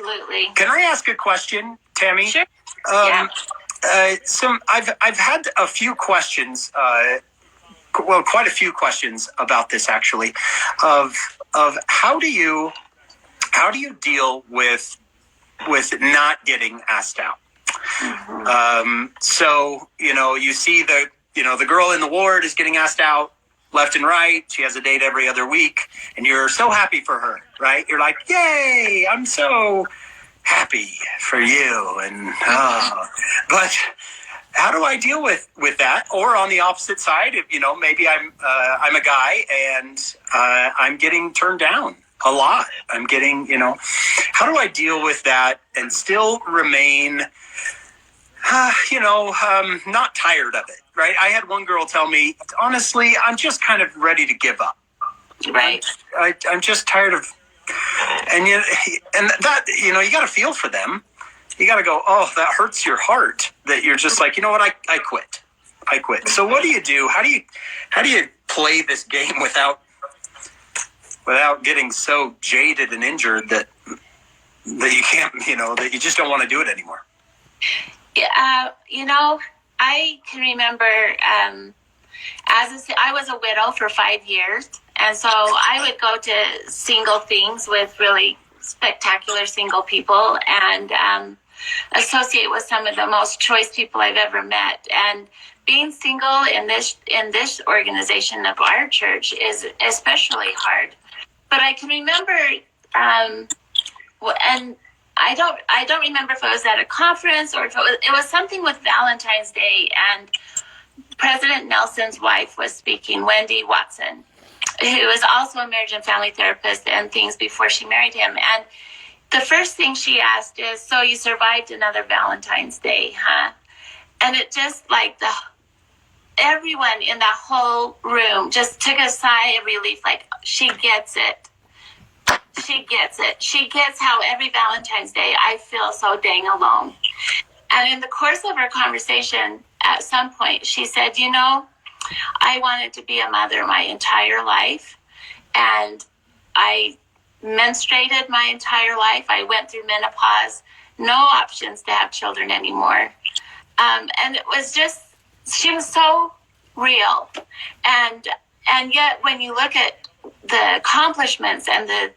Absolutely. Can I ask a question, Tammy? Sure. I've had a few questions. Quite a few questions about this actually. Of how do you deal with not getting asked out? Mm-hmm. So you see the girl in the ward is getting asked out left and right. She has a date every other week, and you're so happy for her, right? You're like, yay! I'm so happy for you, and but how do I deal with that? Or on the opposite side, if maybe I'm a guy and I'm getting turned down a lot. I'm getting how do I deal with that and still remain not tired of it, right? I had one girl tell me, honestly, I'm just kind of ready to give up. Right. I'm just tired of, and that you got to feel for them. You got to go, oh, that hurts your heart that you're just like, you know what? I quit. So what do you do? How do you play this game without getting so jaded and injured that you can't, that you just don't want to do it anymore? I can remember I was a widow for 5 years, and so I would go to single things with really spectacular single people and associate with some of the most choice people I've ever met. And being single in this organization of our church is especially hard. But I can remember, and I don't remember if it was at a conference or if it was something with Valentine's Day, and President Nelson's wife was speaking, Wendy Watson, who is also a marriage and family therapist and things before she married him. And the first thing she asked is, so you survived another Valentine's Day, huh? And it just everyone in that whole room just took a sigh of relief, like, she gets it. She gets it. She gets how every Valentine's Day I feel so dang alone. And in the course of our conversation, at some point, she said, I wanted to be a mother my entire life. And I menstruated my entire life. I went through menopause, no options to have children anymore. And it was just, she was so real. And yet when you look at the accomplishments and the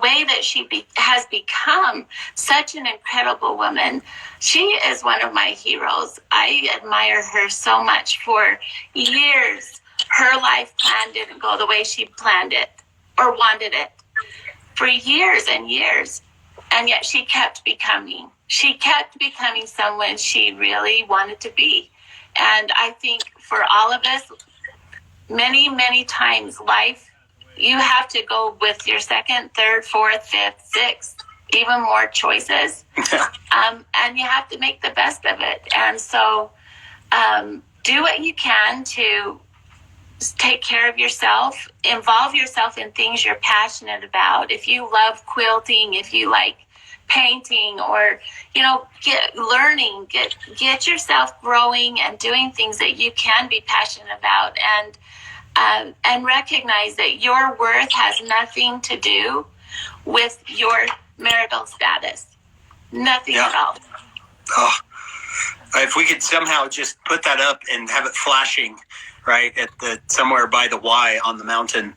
way that she has become such an incredible woman, she is one of my heroes. I admire her so much. For years, her life plan didn't go the way she planned it or wanted it. For years and years. And yet she kept becoming. She kept becoming someone she really wanted to be. And I think for all of us, many, many times life, you have to go with your second, third, fourth, fifth, sixth, even more choices. And you have to make the best of it. And so do what you can to take care of yourself, involve yourself in things you're passionate about. If you love quilting, if you like painting, or, get yourself growing and doing things that you can be passionate about, and recognize that your worth has nothing to do with your marital status. Nothing at all. Oh, if we could somehow just put that up and have it flashing, right, at somewhere by the Y on the mountain.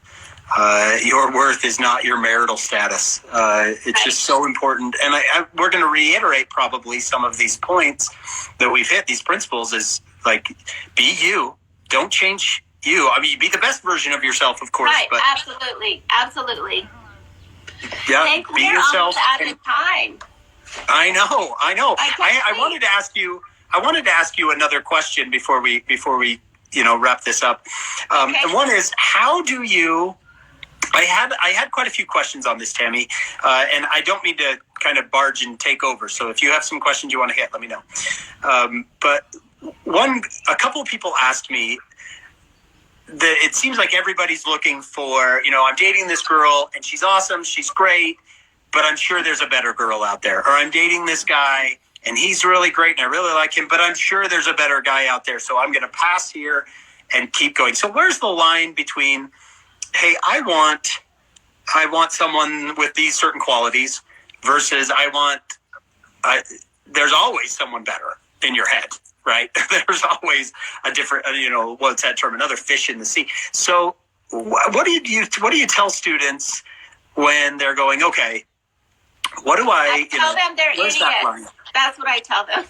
Your worth is not your marital status. It's just so important. And we're going to reiterate probably some of these points that we've hit, these principles, is like, be you. Don't change you. I mean, be the best version of yourself, of course. Right, but absolutely. Yeah, hey, be yourself. Out of time. I know. I wanted to ask you another question before we wrap this up. Okay. And one is, how do you? I had quite a few questions on this, Tammy, and I don't mean to kind of barge and take over. So if you have some questions you want to hit, let me know. But a couple of people asked me that it seems like everybody's looking for, I'm dating this girl and she's awesome, she's great, but I'm sure there's a better girl out there. Or I'm dating this guy and he's really great and I really like him, but I'm sure there's a better guy out there. So I'm going to pass here and keep going. So where's the line between, hey, I want someone with these certain qualities, versus there's always someone better in your head, right? There's always a different, what's that term? Another fish in the sea. So what do you tell students when they're going, okay, what do I tell them they're idiots. That's what I tell them.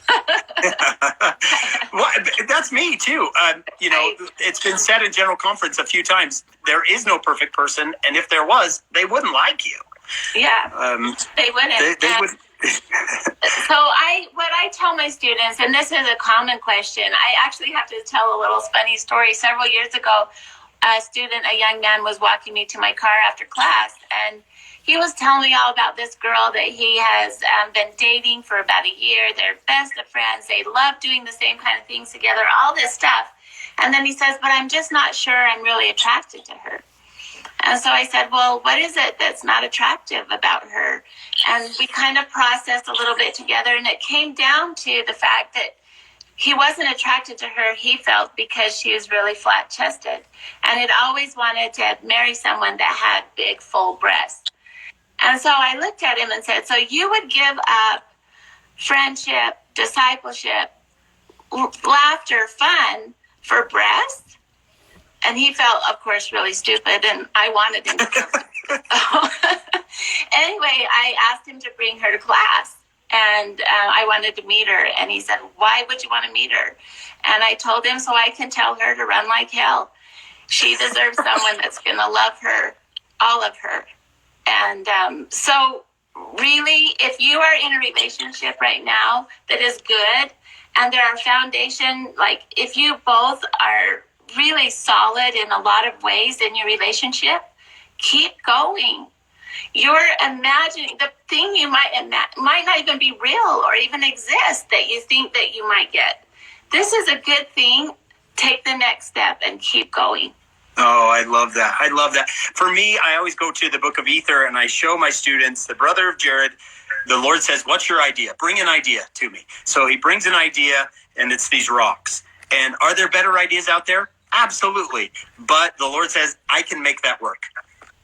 Well, that's me too. It's been said in general conference a few times. There is no perfect person, and if there was, they wouldn't like you. Yeah, they wouldn't. They would. So what I tell my students, and this is a common question. I actually have to tell a little funny story. Several years ago, a young man, was walking me to my car after class, and he was telling me all about this girl that he has been dating for about a year. They're best of friends. They love doing the same kind of things together, all this stuff. And then he says, but I'm just not sure I'm really attracted to her. And so I said, well, what is it that's not attractive about her? And we kind of processed a little bit together, and it came down to the fact that he wasn't attracted to her, he felt, because she was really flat-chested. And had always wanted to marry someone that had big, full breasts. And so I looked at him and said, so you would give up friendship, discipleship, laughter, fun for breasts? And he felt, of course, really stupid, and I wanted him to feel Anyway, I asked him to bring her to class, and I wanted to meet her. And he said, why would you want to meet her? And I told him so I can tell her to run like hell. She deserves someone that's going to love her, all of her. And so really, if you are in a relationship right now that is good, and there are foundation, like if you both are really solid in a lot of ways in your relationship, keep going. You're imagining the thing you might not even be real or even exist that you think that you might get. This is a good thing. Take the next step and keep going. Oh, I love that. I love that. For me, I always go to the book of Ether and I show my students, the brother of Jared, the Lord says, what's your idea? Bring an idea to me. So he brings an idea, and it's these rocks. And are there better ideas out there? Absolutely. But the Lord says, I can make that work.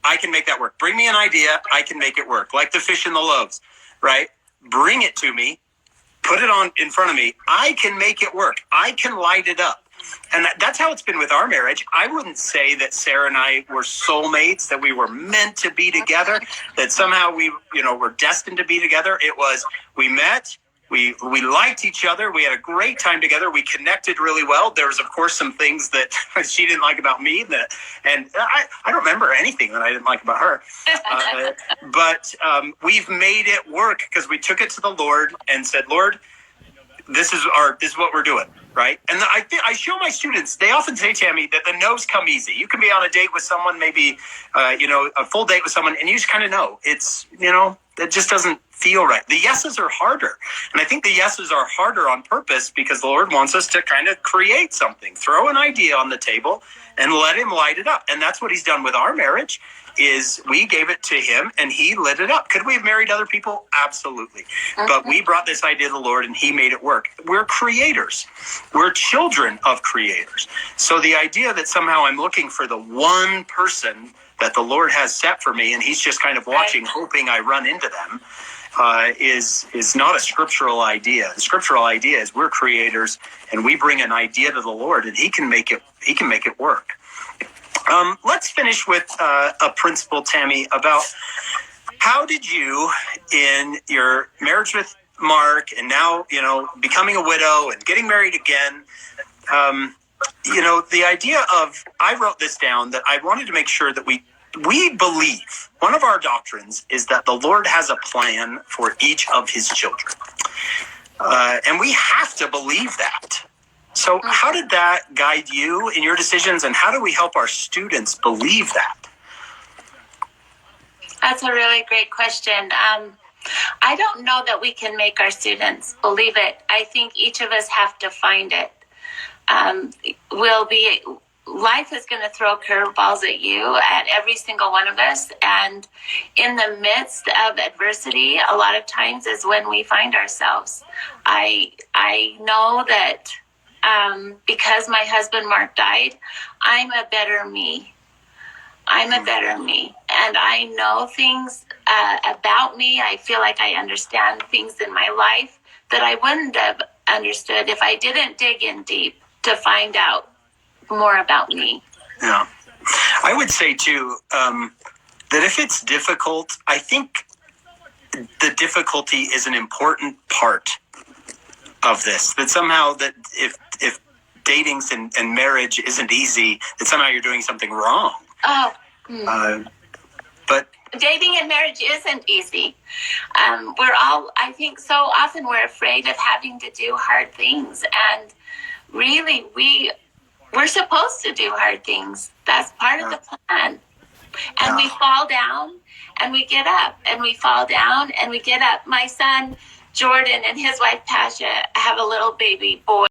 I can make that work. Bring me an idea. I can make it work. Like the fish and the loaves, right? Bring it to me. Put it on in front of me. I can make it work. I can light it up. And that's how it's been with our marriage. I wouldn't say that Sarah and I were soulmates, that we were meant to be together, that somehow we, were destined to be together. It was, we met, we liked each other. We had a great time together. We connected really well. There was, of course, some things that she didn't like about me, and I don't remember anything that I didn't like about her. But we've made it work because we took it to the Lord and said, Lord, this is what we're doing. Right. And I show my students, they often say, Tammy, that the no's come easy. You can be on a date with someone, maybe, a full date with someone, and you just kind of know it's, it just doesn't feel right. The yeses are harder. And I think the yeses are harder on purpose because the Lord wants us to kind of create something, throw an idea on the table and let him light it up. And that's what he's done with our marriage. Is we gave it to him and he lit it up. Could we have married other people? Absolutely. But we brought this idea to the Lord and he made it work. We're creators. We're children of creators. So the idea that somehow I'm looking for the one person that the Lord has set for me and he's just kind of watching, hoping I run into them, is not a scriptural idea. The scriptural idea is we're creators and we bring an idea to the Lord and he can make it work. Let's finish with a principle, Tammy, about how did you, in your marriage with Mark and now, becoming a widow and getting married again, the idea of, I wrote this down, that I wanted to make sure that we believe, one of our doctrines is that the Lord has a plan for each of his children. And we have to believe that. So how did that guide you in your decisions, and how do we help our students believe that? That's a really great question. I don't know that we can make our students believe it. I think each of us have to find it. Life is going to throw curveballs at you, at every single one of us. And in the midst of adversity, a lot of times is when we find ourselves. I know that because my husband Mark died, I'm a better me. I'm a better me. and I know things about me. I feel like I understand things in my life that I wouldn't have understood if I didn't dig in deep to find out more about me. Yeah. I would say, too, that if it's difficult, I think the difficulty is an important part of this. That somehow that if dating and marriage isn't easy, that somehow you're doing something wrong. Oh. But dating and marriage isn't easy. I think so often we're afraid of having to do hard things. And really, we're supposed to do hard things. That's part of the plan. And we fall down and we get up, and we fall down and we get up. My son, Jordan, and his wife, Tasha, have a little baby boy.